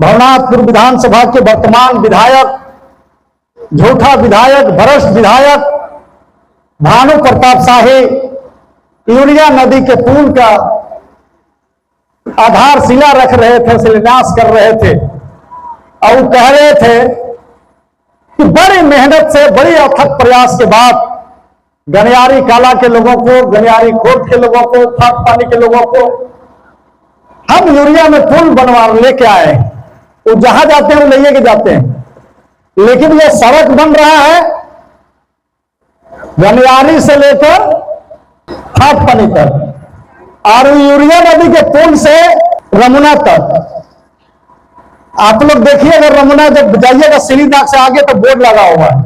भवनाथपुर विधानसभा के वर्तमान विधायक, झूठा विधायक, भ्रष्ट विधायक भानु प्रताप शाही यूरिया नदी के पुल का आधारशिला रख रहे थे, शिलान्यास कर रहे थे और वो कह रहे थे कि बड़ी मेहनत से, बड़ी अथक प्रयास के बाद गनियारी काला के लोगों को, गनियारी कोट के लोगों को, फाट पानी के लोगों को हम यूरिया में पुल बनवा लेके आए। वो जहां जाते हैं वो लेके जाते हैं, लेकिन ये सड़क बन रहा है गनियारी से लेकर फाट पानी तक और यूरिया नदी के पुल से रमुना तक। आप लोग देखिए, अगर रमुना जब जाइएगा सिलीनाग से आगे तो बोर्ड लगा हुआ है।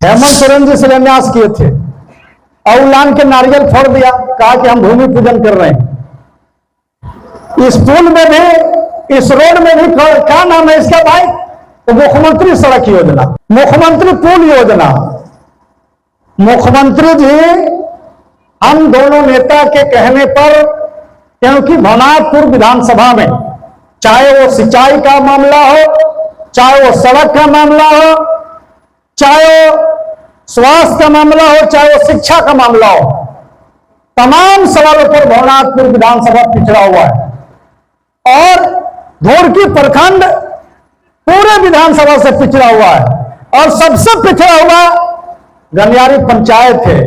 हेमंत सोरेन जी शिलान्यास किए थे और लान के नारियल फोड़ दिया, कहा कि हम भूमि पूजन कर रहे हैं। इस पुल में भी, इस रोड में भी क्या नाम है इसका भाई? तो मुख्यमंत्री सड़क योजना, मुख्यमंत्री पुल योजना। मुख्यमंत्री जी हम दोनों नेता के कहने पर, क्योंकि भवनाथपुर विधानसभा में चाहे वो सिंचाई का मामला हो, चाहे वो सड़क का मामला हो, चाहे वो स्वास्थ्य का मामला हो, चाहे वो शिक्षा का मामला हो, तमाम सवालों पर भवनाथपुर विधानसभा पिछड़ा हुआ है। और धोरकी प्रखंड पूरे विधानसभा से पिछड़ा हुआ है और सबसे पिछड़ा हुआ गनियारी पंचायत है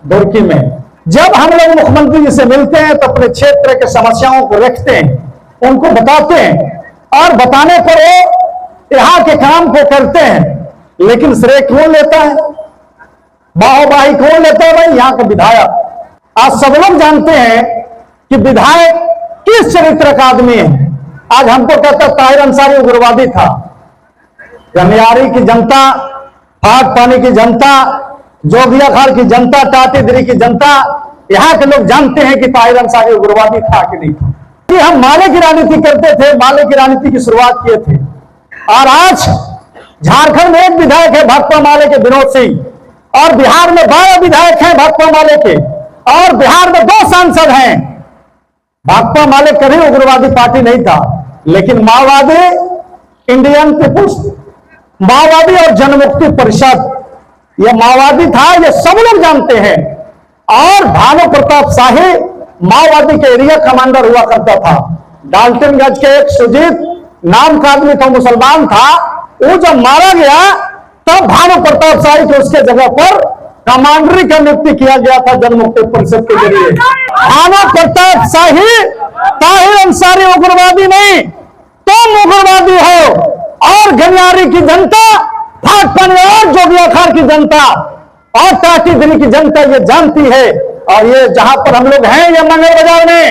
धोरकी में। जब हम लोग मुख्यमंत्री जी से मिलते हैं तो अपने क्षेत्र के समस्याओं को रखते हैं, उनको बताते हैं और बताने पर वो यहाँ के काम को करते हैं, लेकिन श्रेय कौन लेता है, बाहोबाही कौन लेता है? भाई यहाँ का विधायक। आज सब लोग जानते हैं कि विधायक किस चरित्र का आदमी है। आज हमको कहता ताहिर अंसारी उग्रवादी था। गनियारी की जनता, फाट पानी की जनता, जोगियाखाल की जनता, टाटीदिरी की जनता, यहाँ के लोग जानते हैं कि ताहिर अंसारी उग्रवादी था कि नहीं था। कि हम माले की राजनीति करते थे, माले की राजनीति की शुरुआत किए थे। और आज झारखंड में एक विधायक है भाकपा माले के विनोद सिंह, और बिहार में 12 विधायक हैं भाकपा माले के, और बिहार में 2 सांसद हैं। भाकपा माले कभी उग्रवादी पार्टी नहीं था, लेकिन माओवादी, इंडियन पीपुल्स माओवादी और जनमुक्ति परिषद यह माओवादी था, ये सब लोग जानते हैं। और भानु प्रताप शाही माओवादी के एरिया कमांडर हुआ करता था। डाल्टनगंज के एक सुजीत नाम का आदमी था, मुसलमान था, वो जब मारा गया तब भानु प्रताप शाही को उसके जगह पर कमांडरी का नियुक्ति किया गया था जनमुक्ति परिषद के जरिए। भानु प्रताप शाही ताहिर अंसारी उग्रवादी नहीं, तुम उग्रवादी हो। और गनियारी की जनता, फाट पानी और जोगियाखाल की जनता और टाटीदिरी की जनता ये जानती है। और ये जहां पर हम लोग हैं, ये मंगल बाजार में,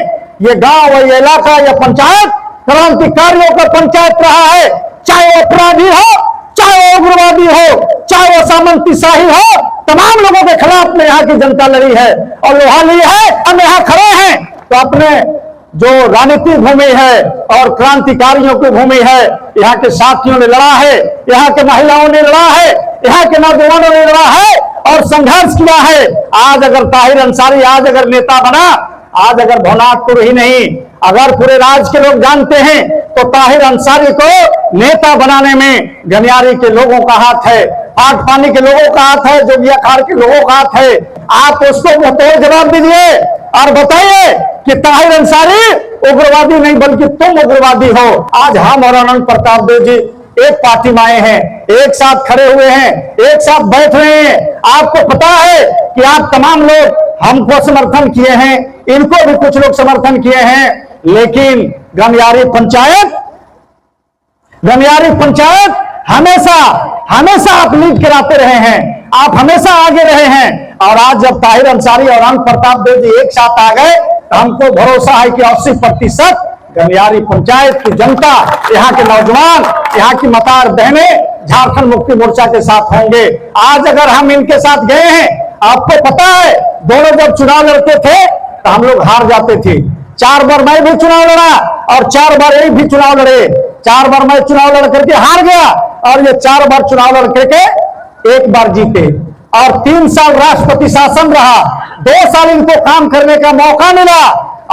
ये गांव, ये इलाका, ये पंचायत क्रांतिकारियों का पंचायत रहा है। चाहे वो अपराधी हो, चाहे वो उग्रवादी हो, चाहे वो सामंती शाही हो, तमाम लोगों के खिलाफ में यहाँ की जनता लड़ी है और लोहा ली है। हम यहाँ खड़े हैं तो अपने जो राजनीतिक भूमि है और क्रांतिकारियों की भूमि है, यहाँ के साथियों ने लड़ा है, यहाँ के महिलाओं ने लड़ा है, यहाँ के नौजवानों ने लड़ा है और संघर्ष किया है। आज अगर ताहिर अंसारी आज अगर नेता बना, आज अगर भवनाथपुर ही नहीं, अगर पूरे राज्य के लोग जानते हैं तो ताहिर अंसारी को नेता बनाने में गनियारी के लोगों का हाथ है, फाट पानी के लोगों का हाथ है, जोगियाखाल के लोगों का हाथ है। आप उसको मुंहतोड़ जवाब दीजिए और बताइए कि ताहिर अंसारी उग्रवादी नहीं बल्कि तुम उग्रवादी हो। आज हम और अनंत प्रताप देव जी एक पार्टी में आए हैं, एक साथ खड़े हुए हैं, एक साथ बैठ रहे हैं। आपको पता है कि आप तमाम लोग हमको समर्थन किए हैं, इनको भी कुछ लोग समर्थन किए हैं, लेकिन गनियारी पंचायत हमेशा आप लीड कराते रहे हैं, आप हमेशा आगे रहे हैं। और आज जब ताहिर अंसारी और अनंत प्रताप देव जी एक साथ आ गए तो हमको भरोसा है कि 80% गनियारी पंचायत की जनता, यहाँ के नौजवान, यहाँ की मतार बहनें झारखंड मुक्ति मोर्चा के साथ होंगे। आज अगर हम इनके साथ गए हैं, आपको पता है दोनों जब चुनाव लड़ते थे तो हम लोग हार जाते थे। 4 बार मैं भी चुनाव लड़ा और 4 बार ये भी चुनाव लड़े। 4 बार मैं चुनाव लड़ करके हार गया और ये 4 बार चुनाव लड़ करके 1 बार जीते। और 3 साल राष्ट्रपति शासन रहा, 2 साल इनको काम करने का मौका मिला।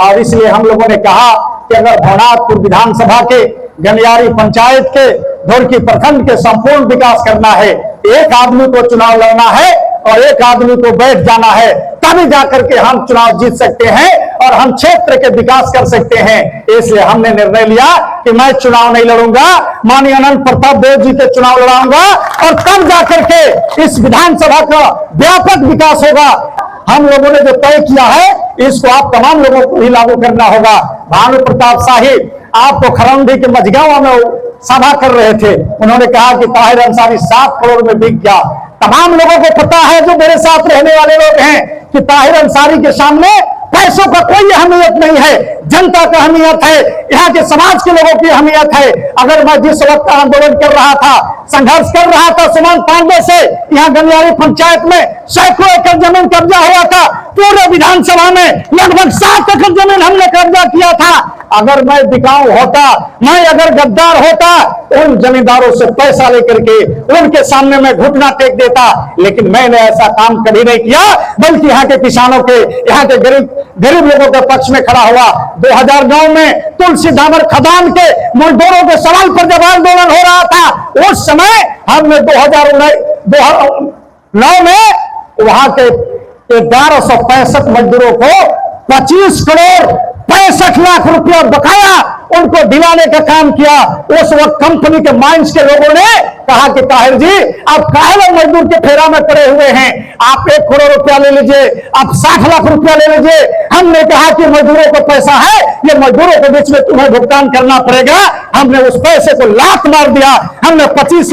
और इसलिए हम लोगों ने कहा कि अगर भवनाथपुर विधानसभा के गनियारी पंचायत के, धुरकी प्रखंड के संपूर्ण विकास करना है। एक आदमी को चुनाव लड़ना है और एक आदमी को बैठ जाना है, तभी जाकर के हम चुनाव जीत सकते हैं और हम क्षेत्र के विकास कर सकते हैं। इसलिए हमने निर्णय लिया कि मैं चुनाव नहीं लड़ूंगा, माननीय अनंत प्रताप देव जी के चुनाव लड़ाऊंगा और तब जाकर के इस विधानसभा का व्यापक विकास होगा। हम लोगों ने जो तय किया है इसको आप तमाम लोगों को ही लागू करना होगा। भानु प्रताप साहिब आपको खरौंडी के मझगांव में सभा कर रहे थे, उन्होंने कहा कि ताहिर अंसारी 7 करोड़ में बिक गया। तमाम लोगों को पता है, जो मेरे साथ रहने वाले लोग हैं, कि ताहिर अंसारी के सामने पैसों का कोई अहमियत नहीं है, जनता का अहमियत है, यहाँ के समाज के लोगों की अहमियत है। अगर मैं जिस वक्त आंदोलन कर रहा था, संघर्ष कर रहा था सुमन पांडे से, यहाँ गनियारी पंचायत में सैकड़ों एकड़ जमीन कब्जा हुआ था, पूरे विधानसभा में लगभग 7 एकड़ जमीन हमने कब्जा किया था। अगर मैं बिकाऊ होता, मैं अगर गद्दार होता, उन जमींदारों से पैसा लेकर के उनके सामने मैं घुटना टेक देता, लेकिन मैंने ऐसा काम कभी नहीं किया, बल्कि यहाँ के किसानों के, यहाँ के गरीब लोगों के पक्ष में खड़ा हुआ। 2009 में तुलसी डामर खदान के मजदूरों के सवाल पर जब आंदोलन हो रहा था, उस समय हमने 2009 में वहां के 1165 मजदूरों को 25 करोड़ 65 लाख रुपया बकाया उनको दिलाने का काम किया। उस वक्त कंपनी के माइंस के लोगों ने कहा कि ताहिर जी आप काहे मजदूर के फेरा में पड़े हुए हैं, आप 1 करोड़ रुपया ले लीजिए, आप 60 लाख रुपया ले लीजिए। हमने कहा कि मजदूरों को पैसा है, ये मजदूरों के बीच में तुम्हें भुगतान करना पड़ेगा। हमने उस पैसे को लात मार दिया, हमने 25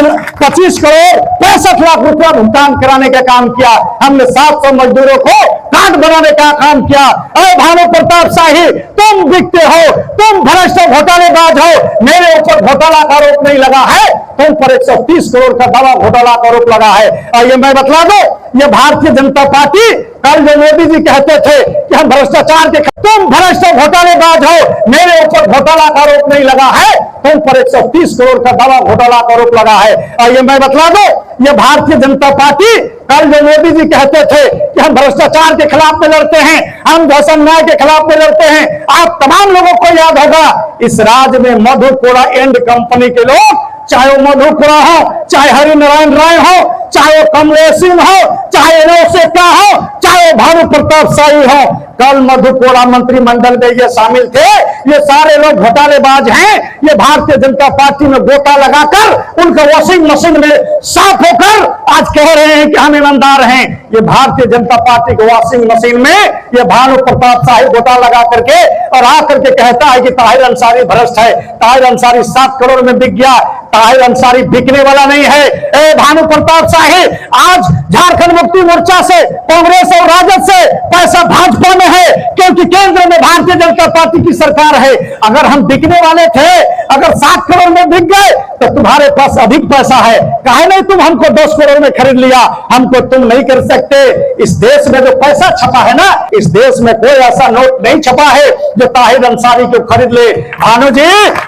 करोड़ 65 लाख रुपया भुगतान कराने का काम किया। हमने 700 मजदूरों को कार्ड बनाने का काम किया। अरे भानु प्रताप शाही, तुम बिकते हो, तुम भ्रष्ट घोटालेबाज हो, मेरे ऊपर घोटाला का आरोप नहीं लगा है, तुम पर 130 करोड़ का दावा घोटाला का आरोप लगा है। और ये मैं बतला दो, ये भारतीय जनता पार्टी, कल जो मोदी जी कहते थे कि हम भ्रष्टाचार के, तुम भ्रष्ट घोटालेबाज हो, मेरे ऊपर घोटाला का आरोप नहीं लगा है, तुम पर 130 करोड़ का दावा घोटाला का आरोप लगा है। और ये मैं बतला दो, ये भारतीय जनता पार्टी, कल जो मोदी जी कहते थे कि हम भ्रष्टाचार के खिलाफ में लड़ते हैं, हम धर्षण न्याय के खिलाफ में लड़ते हैं, आप तमाम लोगों को याद होगा इस राज्य में मधुपुरा एंड कंपनी के लोग, चाहे वो मधुपुरा हो, चाहे हरिनारायण राय हो, चाहे वो कमलेश सिंह हो, चाहे नौसेना हो, चाहे भानु प्रताप शाही हो, कल मधुपुरा मंत्रिमंडल में ये शामिल थे। ये सारे लोग घोटालेबाज हैं। ये भारतीय जनता पार्टी में गोता लगाकर उनका वॉशिंग मशीन में साफ होकर आज कह रहे हैं कि हम ईमानदार हैं। ये भारतीय जनता पार्टी के वॉशिंग मशीन में ये भानु प्रताप शाही गोता लगा करके और आकर के कहता है कि ताहिर अंसारी भ्रष्ट है, ताहिर अंसारी 7 करोड़ में बिक गया। ताहिर अंसारी बिकने वाला नहीं है। ए भानु प्रताप शाही, आज झारखंड मुक्ति मोर्चा से, कांग्रेस और राजद से पैसा भाजपा में है, क्योंकि केंद्र में भारतीय जनता पार्टी की सरकार है। अगर हम बिकने वाले थे, अगर 7 करोड़ में बिक गए तो तुम्हारे पास अधिक पैसा है, काहे नहीं तुम हमको 10 करोड़ में खरीद लिया? हमको तुम नहीं कर सकते। इस देश में जो पैसा छपा है ना, इस देश में कोई ऐसा नोट नहीं छपा है जो ताहिर अंसारी को खरीद ले। भानु जी,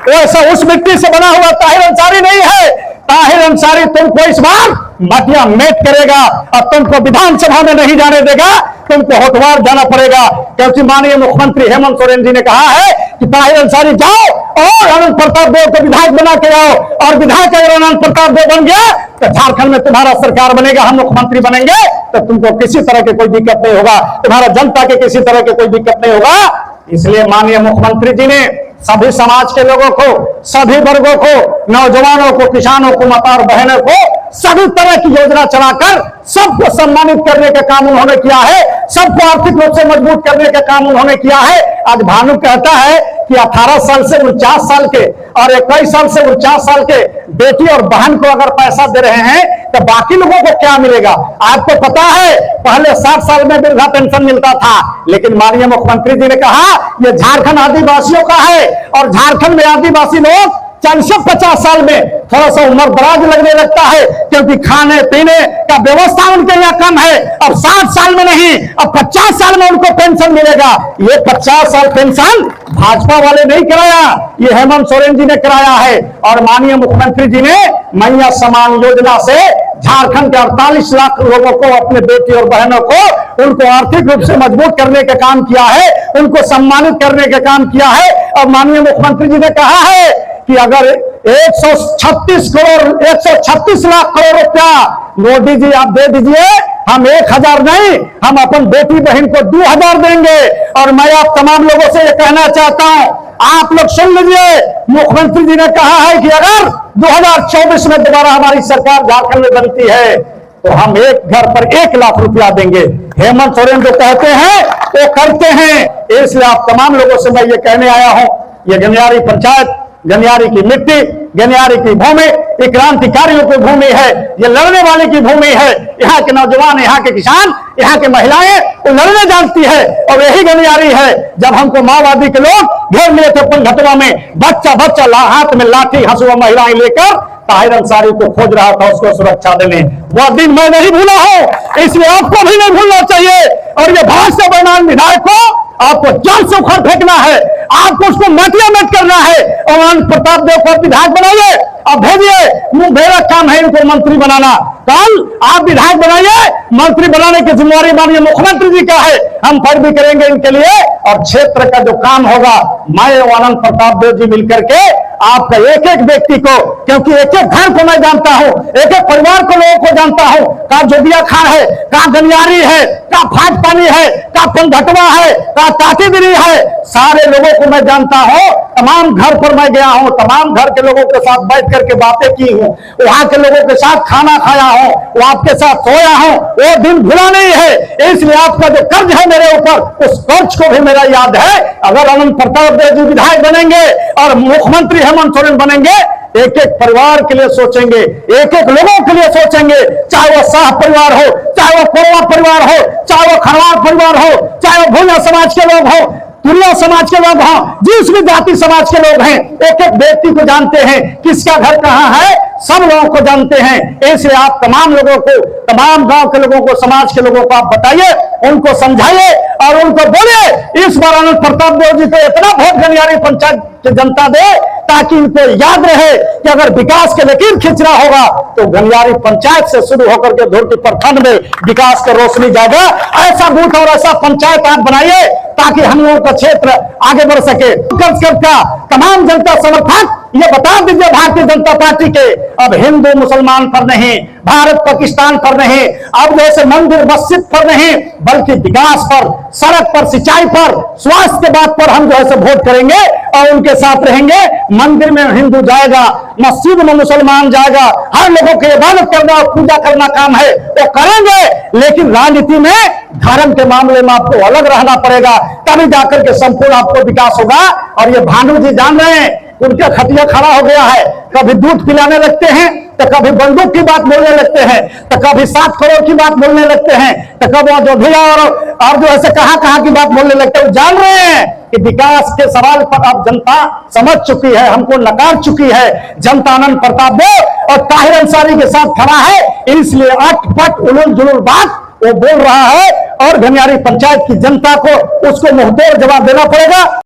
वो ऐसा उस मिट्टी से बना हुआ ताहिर अंसारी नहीं है। ताहिर अंसारी तुमको इस बार मटिया मेट करेगा और तुमको विधानसभा में नहीं जाने देगा, तुमको होटवार जाना पड़ेगा। क्योंकि माननीय मुख्यमंत्री हेमंत सोरेन जी ने कहा है कि ताहिर अंसारी जाओ और अनंत प्रताप देव को विधायक बना के आओ, और विधायक अगर अनंत प्रताप देव बन गया तो झारखंड में तुम्हारा सरकार बनेगा, हम मुख्यमंत्री बनेंगे, तो तुमको किसी तरह की कोई दिक्कत नहीं होगा, तुम्हारा जनता के किसी तरह की कोई दिक्कत नहीं होगा। इसलिए माननीय मुख्यमंत्री जी ने सभी समाज के लोगों को, सभी वर्गों को, नौजवानों को, किसानों को, माता और बहनों को सभी तरह की योजना चलाकर सबको सम्मानित करने का काम उन्होंने किया है, सबको आर्थिक रूप से मजबूत करने का काम उन्होंने किया है। आज भानु कहता है कि 18 साल से 49 साल के और 21 साल से 49 साल के बेटी और बहन को अगर पैसा दे रहे हैं तो बाकी लोगों को क्या मिलेगा? आपको पता है पहले 60 साल में वृद्धा पेंशन मिलता था, लेकिन माननीय मुख्यमंत्री जी ने कहा यह झारखंड आदिवासियों का है, और झारखंड में आदिवासी लोग 40-50 साल में थोड़ा सा उम्र दराज लगने लगता है, क्योंकि खाने पीने का व्यवस्था उनके यहाँ कम है। अब 60 साल में नहीं, अब 50 साल में उनको पेंशन मिलेगा। ये 50 साल पेंशन भाजपा वाले नहीं कराया, ये हेमंत सोरेन जी ने कराया है। और माननीय मुख्यमंत्री जी ने मैया समान योजना से झारखंड के 48 लाख लोगों को, अपने बेटी और बहनों को, उनको आर्थिक रूप से मजबूत करने का काम किया है, उनको सम्मानित करने का काम किया है। और माननीय मुख्यमंत्री जी ने कहा है कि अगर 136 करोड़ 136 लाख करोड़ रुपया मोदी जी आप दे दीजिए, हम 1000 नहीं, हम अपन बेटी बहन को 2000 देंगे। और मैं आप तमाम लोगों से ये कहना चाहता हूं, आप लोग सुन लीजिए, मुख्यमंत्री जी ने कहा है कि अगर 2024 में दोबारा हमारी सरकार झारखंड में बनती है तो हम एक घर पर 1 लाख रुपया देंगे। हेमंत सोरेन जो कहते हैं वो करते हैं। इसलिए आप तमाम लोगों से मैं ये कहने आया हूं, ये गनियारी पंचायत, गनियारी की मिट्टी, गनियारी की भूमि, ये क्रांतिकारियों की भूमि है, ये लड़ने वाले की भूमि है। यहाँ के नौजवान, यहाँ के किसान, यहाँ के महिलाएं वो लड़ने जानती है और यही गनियारी है। जब हमको माओवादी के लोग घेर लिए थे पंघटवा में, बच्चा बच्चा हाथ में लाठी हंसुआ महिलाएं लेकर ताहिर अंसारी को खोज रहा था उसको सुरक्षा देने, वह दिन मैं नहीं भूला हूं, इसलिए आपको भी नहीं भूलना चाहिए। और ये भाषा बनान विधायक को आपको जल से उखड़ फेंकना है, आपको उसको मटिया मत करना है और अनंत प्रताप देव को विधायक बनाइए और भेजिए। मेरा काम है इनको मंत्री बनाना, कल आप विधायक बनाइए, मंत्री बनाने की जिम्मेवारी मानिए मुख्यमंत्री जी का है, हम फिर भी करेंगे इनके लिए। और क्षेत्र का जो काम होगा, मैं और अनंत प्रताप देव जी मिलकर के आपका एक एक व्यक्ति को, क्योंकि एक एक घर को मैं जानता हूं, एक एक परिवार को लोगों को जानता हूं, कहा जोगिया खान है, कहा गनियारी है, कहा फाट पानी है, कहा पंघटवा है, कहा ताकीगिरी है, सारे लोगों को मैं जानता हूं। तमाम घर पर मैं गया हूं, तमाम घर के लोगों के साथ बैठ करके बातें की हूं, वहां के लोगों के साथ खाना खाया हूं, वो आपके साथ सोया हूं, वो दिन भुला नहीं है। इसलिए आपका जो कर्ज है मेरे ऊपर, उस कर्ज को भी मेरा याद है। अगर अनंत प्रताप देव जी विधायक बनेंगे और मुख्यमंत्री हेमंत सोरेन बनेंगे, एक एक परिवार के लिए सोचेंगे, एक एक लोगों के लिए सोचेंगे, चाहे वो शाह परिवार हो, चाहे वो कोरवा परिवार हो, चाहे वो खरवार परिवार हो, चाहे वो भोला समाज के लोग हो, तुरिया समाज के लोग हों, जिस भी जाति समाज के लोग हैं, एक एक व्यक्ति को जानते हैं, किसका घर कहां है, सब लोगों को जानते हैं। इसलिए आप तमाम लोगों को, तमाम गांव के लोगों को, समाज के लोगों को आप बताइए, उनको समझाइए और उनको बोलिए इस बार अनंत प्रताप देव जी को इतना वोट गनियारी पंचायत की जनता दे ताकि इनको याद रहे कि अगर विकास के लकीर खींचना होगा तो गनियारी पंचायत से शुरू होकर के धुर्ती प्रखंड में विकास का रोशनी जाएगा। ऐसा बूथ और ऐसा पंचायत आप बनाइए ताकि हम लोगों का क्षेत्र आगे बढ़ सके। का तमाम जनता समर्थक ये बता दीजिए भारतीय जनता पार्टी के, अब हिंदू मुसलमान पर नहीं, भारत पाकिस्तान पर नहीं, अब जैसे मंदिर मस्जिद पर नहीं, बल्कि विकास पर, सड़क पर, सिंचाई पर, स्वास्थ्य के बात पर हम जो है वोट करेंगे और उनके साथ रहेंगे। मंदिर में हिंदू जाएगा, मस्जिद में मुसलमान जाएगा, हर लोगों की इबादत करना और पूजा करना काम है वो करेंगे, लेकिन राजनीति में धर्म के मामले में आपको अलग रहना पड़ेगा, तभी जाकर के संपूर्ण आपको विकास होगा। और ये भानु जी जान रहे हैं, उनका खटिया खड़ा हो गया है, कभी दूध पिलाने लगते हैं तो कभी बंदूक की बात बोलने लगते हैं, तो कभी 7 करोड़ की बात बोलने लगते हैं, तो कभी अयोध्या और जो ऐसे कहां की बात बोलने लगते हैं। जान रहे हैं कि विकास के सवाल पर अब जनता समझ चुकी है, हमको नकार चुकी है। जनता अनंत प्रताप देव और ताहिर अंसारी के साथ खड़ा है, इसलिए अटपट उलूल जुलूल बात वो बोल रहा है और गनियारी पंचायत की जनता को उसको मुंहतोड़ जवाब देना पड़ेगा।